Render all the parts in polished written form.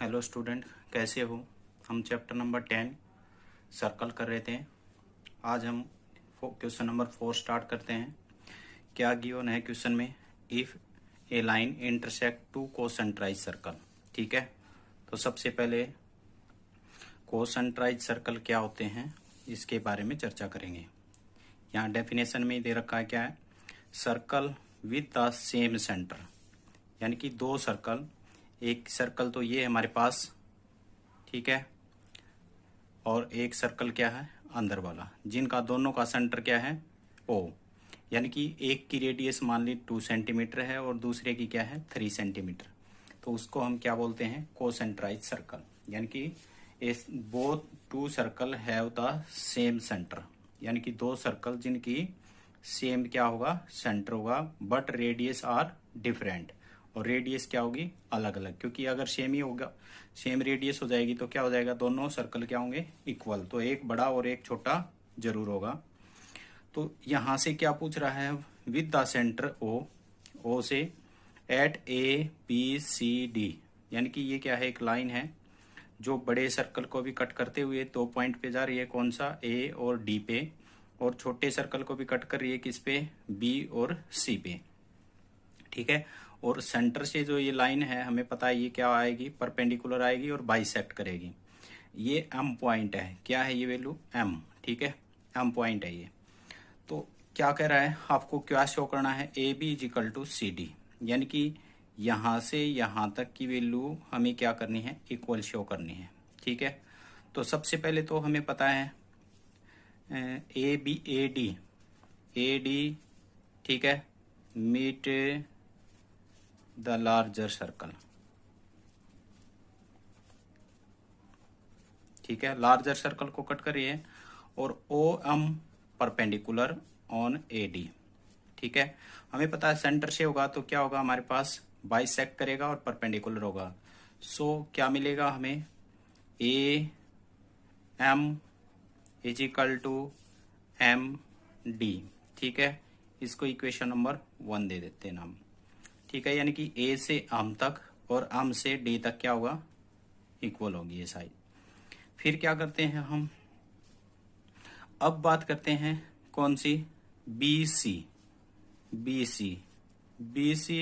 Hello student, कैसे हो। हम चैप्टर नंबर 10 सर्कल कर रहे थे। आज हम क्वेश्चन नंबर 4 स्टार्ट करते हैं। क्या गिवन है क्वेश्चन में, if a line intersect two concentric circle. ठीक है, तो सबसे पहले कोसेंट्राइज सर्कल क्या होते हैं इसके बारे में चर्चा करेंगे। यहाँ डेफिनेशन में ही दे रखा है, क्या है, circle with the same centre, यानी कि दो सर्कल, एक सर्कल तो ये है हमारे पास, ठीक है, और एक सर्कल क्या है अंदर वाला, जिनका दोनों का सेंटर क्या है ओ, यानी कि एक की रेडियस मान ली 2 सेंटीमीटर है और दूसरे की क्या है 3 सेंटीमीटर, तो उसको हम क्या बोलते हैं, कोसेंट्राइज सर्कल। यानी कि both two circle have the same centre, यानी कि दो सर्कल जिनकी सेम क्या होगा सेंटर होगा, बट रेडियस आर डिफरेंट, और रेडियस क्या होगी अलग अलग, क्योंकि अगर सेम ही होगा, सेम रेडियस हो जाएगी तो क्या हो जाएगा, दोनों सर्कल क्या होंगे इक्वल, तो एक बड़ा और एक छोटा जरूर होगा। तो यहां से क्या पूछ रहा है, विद द सेंटर ओ से at A B C D, यानी कि ये क्या है, एक लाइन है जो बड़े सर्कल को भी कट करते हुए 2 पॉइंट पे जा रही है, कौन सा, ए और डी पे, और छोटे सर्कल को भी कट कर रही है किस पे, बी और सी पे। ठीक है, और सेंटर से जो ये लाइन है हमें पता है ये क्या आएगी, परपेंडिकुलर आएगी और बाइसेक्ट करेगी। ये एम पॉइंट है, क्या है ये वैल्यू एम, ठीक है, एम पॉइंट है ये। तो क्या कह रहा है, आपको क्या शो करना है, A B is equal to C D, यानी कि यहां से यहां तक की वैल्यू हमें क्या करनी है, इक्वल शो करनी है। ठीक है, तो सबसे पहले तो हमें पता है ए बी ए डी, ठीक है, मीट द लार्जर सर्कल, ठीक है, लार्जर सर्कल को कट करिए, और O M perpendicular on A D. ठीक है, हमें पता है सेंटर से होगा तो क्या होगा हमारे पास, बाइसेक्ट करेगा और परपेंडिकुलर होगा। सो क्या मिलेगा हमें, A M is equal to M D. ठीक है, इसको इक्वेशन नंबर 1 दे देते हैं नाम। ठीक है, यानी कि ए से एम तक और एम से डी तक क्या होगा, इक्वल होगी ये साइड। फिर क्या करते हैं हम, अब बात करते हैं कौन सी, B C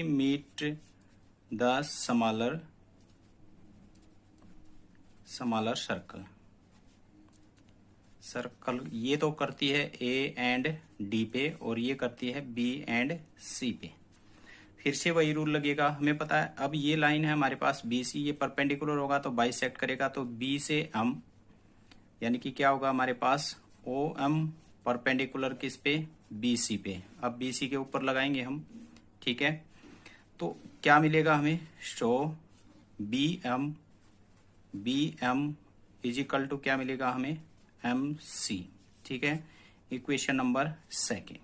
meet the smaller circle, ये तो करती है ए एंड डी पे और ये करती है बी एंड सी पे। फिर से वही रूल लगेगा, हमें पता है अब ये लाइन है हमारे पास बी सी, ये परपेंडिकुलर होगा तो बाइसेक्ट करेगा, तो बी से एम, यानी कि क्या होगा हमारे पास ओ एम परपेंडिकुलर किस पे, बी सी पे। अब बी सी के ऊपर लगाएंगे हम, ठीक है, तो क्या मिलेगा हमें, so B M is equal to क्या मिलेगा हमें, एम सी। ठीक है, इक्वेशन नंबर 2।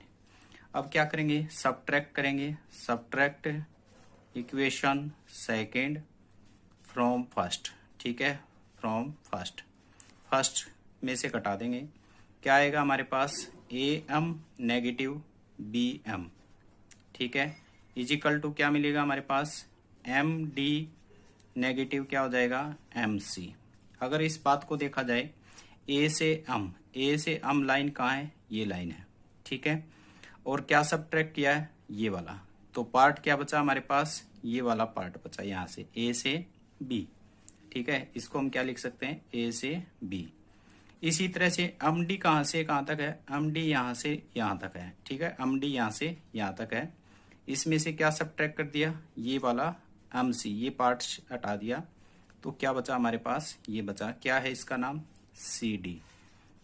अब क्या करेंगे, सब्ट्रैक्ट करेंगे, सब्ट्रैक्ट इक्वेशन 2 फ्रॉम फर्स्ट। ठीक है, फ्रॉम फर्स्ट में से कटा देंगे, क्या आएगा हमारे पास, A M negative B M, ठीक है, इज इक्वल टू क्या मिलेगा हमारे पास, एम डी नेगेटिव क्या हो जाएगा, एम सी। अगर इस बात को देखा जाए, ए से एम लाइन कहाँ है, ये लाइन है, ठीक है, और क्या सब्ट्रैक्ट किया है, ये वाला, तो पार्ट क्या बचा हमारे पास, ये वाला पार्ट बचा यहाँ से ए से बी। ठीक है, इसको हम क्या लिख सकते हैं, ए से बी। इसी तरह से एम डी कहाँ से कहाँ तक है, एम डी यहाँ से यहाँ तक है, ठीक है, एम डी यहाँ से यहाँ तक है। इसमें से क्या सब्ट्रैक्ट कर दिया, ये वाला एम सी, ये पार्ट हटा दिया, तो क्या बचा हमारे पास, ये बचा, क्या है इसका नाम, सी डी।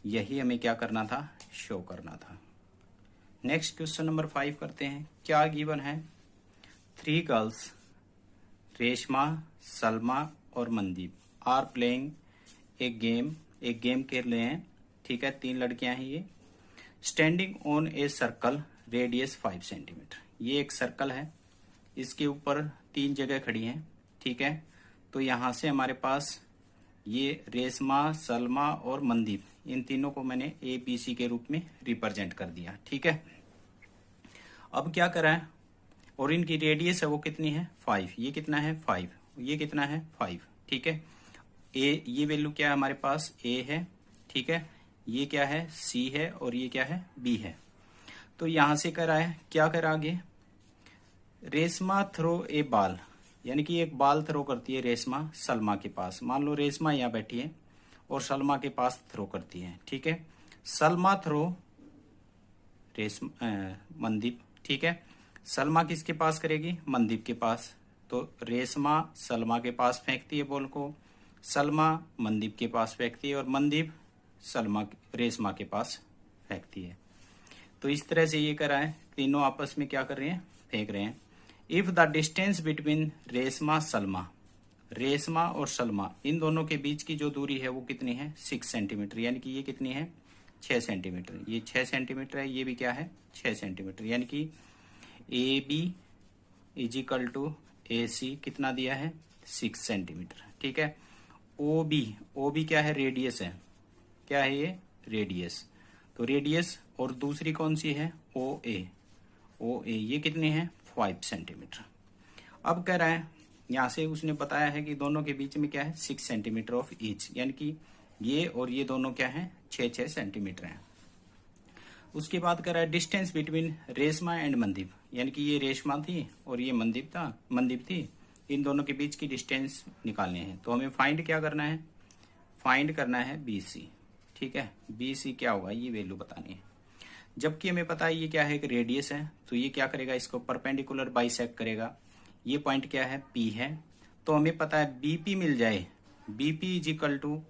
यही हमें क्या करना था, शो करना था। नेक्स्ट क्वेश्चन नंबर 5 करते हैं। क्या गिवन है, 3 गर्ल्स रेशमा, सलमा और मनदीप आर प्लेइंग एक गेम खेल रहे हैं। ठीक है, 3 लड़कियां हैं ये, standing on a circle radius 5 centimetre. ये एक सर्कल है, इसके ऊपर 3 जगह खड़ी हैं। ठीक है, तो यहां से हमारे पास ये रेशमा, सलमा और मनदीप, इन तीनों को मैंने ए बी सी के रूप में रिप्रेजेंट कर दिया। ठीक है, अब क्या करा है, और इनकी रेडियस है वो कितनी है 5, ये कितना है 5, ये कितना है 5। ठीक है। ए, ये वैल्यू क्या है हमारे पास, ए है, ठीक है। ये क्या है, सी है, और ये क्या है, बी है। तो यहां से करा है, क्या करा आगे, रेशमा थ्रो ए बाल, यानी कि एक बाल थ्रो करती है रेशमा सलमा के पास। मान लो रेशमा यहाँ बैठी है और सलमा के पास थ्रो करती है, ठीक है। सलमा थ्रो रेशमा मनदीप, ठीक है। सलमा किसके पास करेगी, मनदीप के पास। तो रेशमा सलमा के पास फेंकती है बॉल को, सलमा मनदीप के पास फेंकती है, और मनदीप सलमा रेशमा के पास फेंकती है। तो इस तरह से ये करा है, तीनों आपस में क्या कर रहे हैं, फेंक रहे हैं। If the distance between Reshma Salma, Reshma और सलमा इन दोनों के बीच की जो दूरी है वो कितनी है, 6 सेंटीमीटर, यानी कि ये कितनी है, 6 सेंटीमीटर। ये 6 सेंटीमीटर है, ये भी क्या है, 6 सेंटीमीटर, यानी कि A B is equal to A C कितना दिया है, 6 सेंटीमीटर, ठीक है। ओ बी क्या है, रेडियस है, क्या है ये, रेडियस। तो रेडियस, और दूसरी कौन सी है, ओ ए ये कितनी है, 5 सेंटीमीटर। अब कह रहा है, यहां से उसने बताया है कि दोनों के बीच में क्या है, 6 सेंटीमीटर ऑफ ईच, यानी कि ये और ये दोनों क्या है, 6 सेंटीमीटर है। उसके बाद कह रहा है distance between Reshma and Mandeep, यानी कि ये रेशमा थी और ये मनदीप थी, इन दोनों के बीच की डिस्टेंस निकालने हैं। तो हमें फाइंड क्या करना है, फाइंड करना है बी सी, ठीक है। बी सी क्या होगा, ये वैल्यू बतानी है। जबकि हमें पता है ये क्या है, एक रेडियस है, तो ये क्या करेगा, इसको परपेंडिकुलर बाइसेक्ट करेगा। ये पॉइंट क्या है, पी है। तो हमें पता है बीपी मिल जाए, BP is equal to,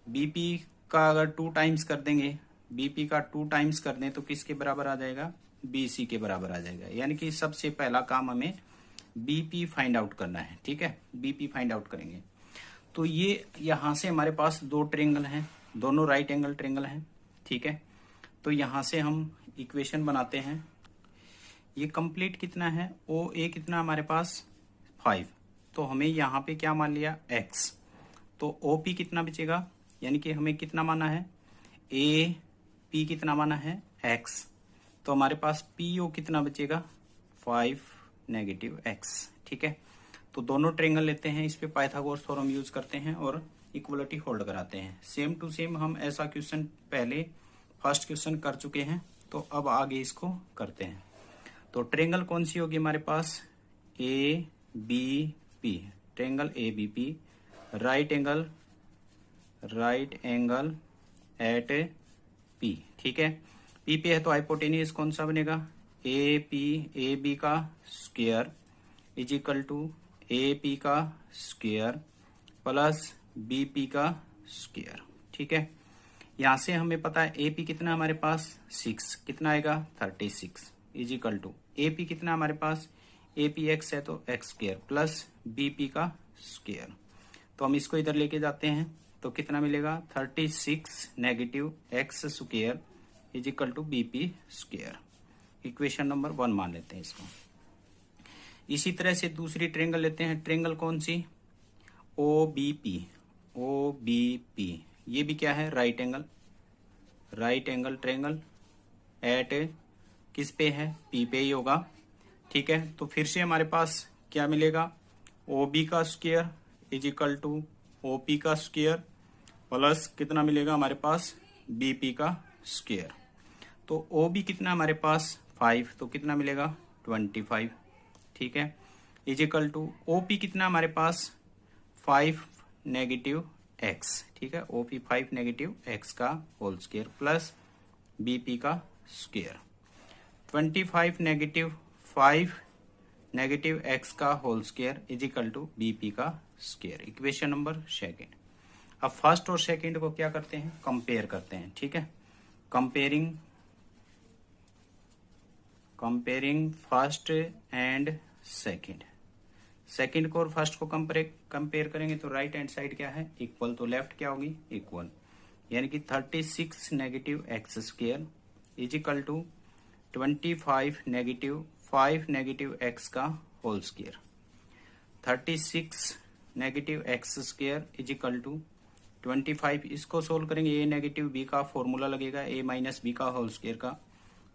BP का अगर 2 टाइम्स कर देंगे, बीपी का 2 टाइम्स कर दें तो किसके बराबर आ जाएगा, बीसी के बराबर आ जाएगा। यानी कि सबसे पहला काम हमें बीपी फाइंड आउट करना है, ठीक है। बीपी फाइंड आउट करेंगे तो ये यहां से हमारे पास 2 ट्रेंगल हैं, दोनों राइट एंगल ट्रेंगल हैं, ठीक है। तो यहां से हम इक्वेशन बनाते हैं। ये कंप्लीट कितना है, ओ ए कितना हमारे पास 5, तो हमें यहाँ पे क्या मान लिया, x। तो ओ पी कितना बचेगा, यानी कि हमें कितना माना है, ए पी कितना माना है, x। तो हमारे पास पी ओ कितना बचेगा, 5 नेगेटिव x, ठीक है। तो दोनों ट्रेंगल लेते हैं, इस पे पाइथागोरस थ्योरम यूज करते हैं और इक्वलिटी होल्ड कराते हैं। सेम टू सेम हम ऐसा क्वेश्चन पहले फर्स्ट क्वेश्चन कर चुके हैं, तो अब आगे इसको करते हैं। तो ट्रेंगल कौन सी होगी हमारे पास, A B P, triangle A B P, right angle at P, ठीक है। पी पे है तो हाइपोटेनियस कौन सा बनेगा, ए बी का square is equal to A P का स्क्वायर प्लस बी पी का स्क्वायर, ठीक है। यहां से हमें पता है ए पी कितना हमारे पास 6, कितना आएगा 36 is equal to A P कितना हमारे पास, ए पी एक्स है तो x square plus B P का स्क्वायर। तो हम इसको इधर लेके जाते हैं तो कितना मिलेगा 36 negative x square is equal to B P square. Equation number 1 मान लेते हैं इसको। इसी तरह से दूसरी ट्रेंगल लेते हैं, ट्रेंगल कौन सी, ओ बी पी, ये भी क्या है, राइट एंगल ट्रेंगल एट किस पे है, पी पे ही होगा, ठीक है। तो फिर से हमारे पास क्या मिलेगा, ओ बी का square is equal to O P का स्क्वायर प्लस कितना मिलेगा हमारे पास, बी पी का स्क्वायर। तो ओ बी कितना हमारे पास 5, तो कितना मिलेगा 25, ठीक है, is equal to O P कितना हमारे पास 5 नेगेटिव एक्स, ठीक है। ओ पी 5 नेगेटिव एक्स का whole square plus B P का स्क्वायर, 25 नेगेटिव 5 नेगेटिव एक्स का whole square is equal to B P का स्क्वायर। Equation number 2। अब फर्स्ट और सेकंड को क्या करते हैं, कंपेयर करते हैं, ठीक है। कंपेयरिंग फर्स्ट एंड सेकंड को और फर्स्ट को कंपेयर करेंगे तो राइट हैंड साइड क्या है, इक्वल, तो लेफ्ट क्या होगी, इक्वल, यानी कि 36 negative x square is equal to 25 negative 5 negative x का whole square. 36 negative x square is equal to 25, इसको सोल्व करेंगे, ए नेगेटिव बी का फॉर्मूला लगेगा, ए माइनस बी का होल स्क्वायर का,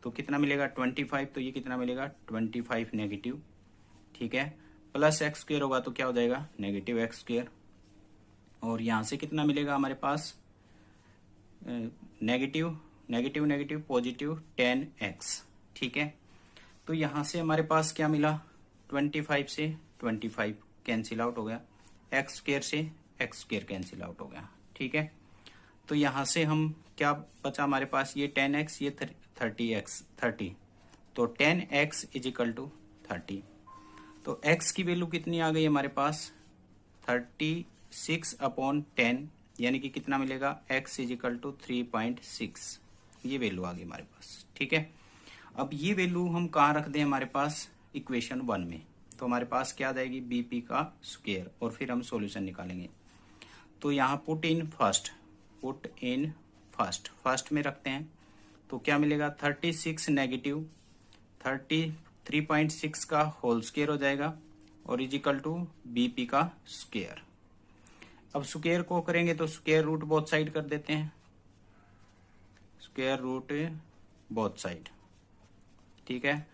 तो कितना मिलेगा 25, तो ये कितना मिलेगा 25 नेगेटिव, ठीक है, प्लस एक्स स्क्वायर होगा तो क्या हो जाएगा नेगेटिव एक्स स्क्वायर और यहाँ से कितना मिलेगा हमारे पास, negative negative negative positive 10x। ठीक है, तो यहाँ से हमारे पास क्या मिला, 25 से 25 कैंसिल आउट हो गया, एक्स स्क्वायर से एक्स स्क्वायर कैंसिल आउट हो गया। ठीक है, तो यहाँ से हम क्या बचा हमारे पास, ये 10x ये 30, तो 10x इज इक्वल टू 30। तो x की वैल्यू कितनी आ गई हमारे पास, 36/10, यानी कि कितना मिलेगा, x इज इक्वल टू 3.6, ये वैल्यू आ गई हमारे पास। ठीक है, अब ये वैल्यू हम कहाँ रख दें हमारे पास, इक्वेशन 1 में, तो हमारे पास क्या आ जाएगी, बीपी का स्क्वायर, और फिर हम सॉल्यूशन निकालेंगे। तो यहाँ पुट इन फर्स्ट में रखते हैं, तो क्या मिलेगा, 36 नेगेटिव 3.6 का होल स्क्वायर हो जाएगा, और इज इक्वल टू बीपी का स्क्वायर। अब स्क्वायर को करेंगे तो स्क्वायर रूट बोथ साइड कर देते हैं, स्क्वायर रूट बोथ साइड। ठीक है,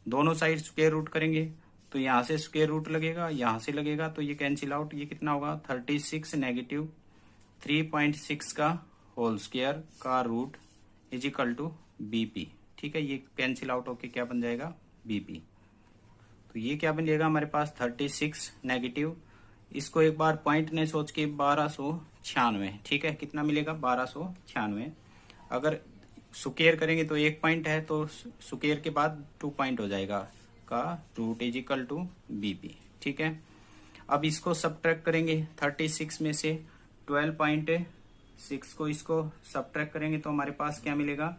दोनों साइड स्क्वायर रूट करेंगे तो यहाँ से स्क्वायर रूट लगेगा, यहाँ से लगेगा, तो ये कैंसिल आउट, ये कितना होगा, 36 नेगेटिव 3.6 का होल स्क्वायर का root is equal to BP. ठीक है, ये कैंसिल आउट होके क्या बन जाएगा, बीपी। तो ये क्या बनेगा हमारे पास, 36 नेगेटिव, इसको एक बार पॉइंट ने सोच के 1296। ठीक है, कितना मिलेगा, 1296। अगर स्क्वायर करेंगे तो 1 पॉइंट है, तो स्क्वायर के बाद 2 पॉइंट हो जाएगा, का root is equal to BP. ठीक है, अब इसको सब्ट्रैक्ट करेंगे 36 में से 12.6 को इसको सब्ट्रैक्ट करेंगे तो हमारे पास क्या मिलेगा,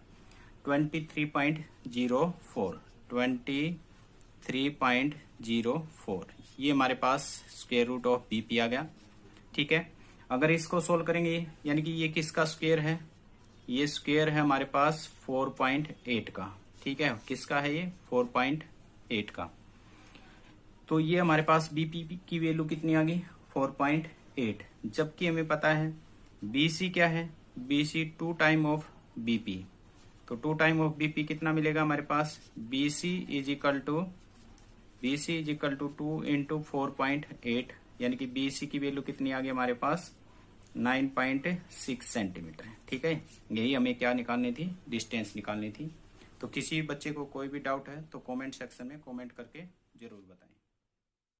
23.04, ये हमारे पास स्क्वायर रूट ऑफ बीपी आ गया। ठीक है, अगर इसको सोल्व करेंगे, यानी कि ये किसका स्क्वायर है, ये स्क्वायर है हमारे पास 4.8 का। ठीक है, किसका है ये, 4.8 का। तो ये हमारे पास बीपी की वैल्यू कितनी आ गई, 4.8, जबकि हमें पता है बीसी क्या है, बीसी 2 टाइम ऑफ बीपी, तो 2 टाइम ऑफ बीपी कितना मिलेगा हमारे पास, BC is equal to 2 into 4.8, यानी कि बीसी की वैल्यू कितनी आ गई हमारे पास, 9.6 सेंटीमीटर। ठीक है, यही हमें क्या निकालनी थी, डिस्टेंस निकालनी थी। तो किसी बच्चे को कोई भी डाउट है तो कमेंट सेक्शन में कमेंट करके जरूर बताएं।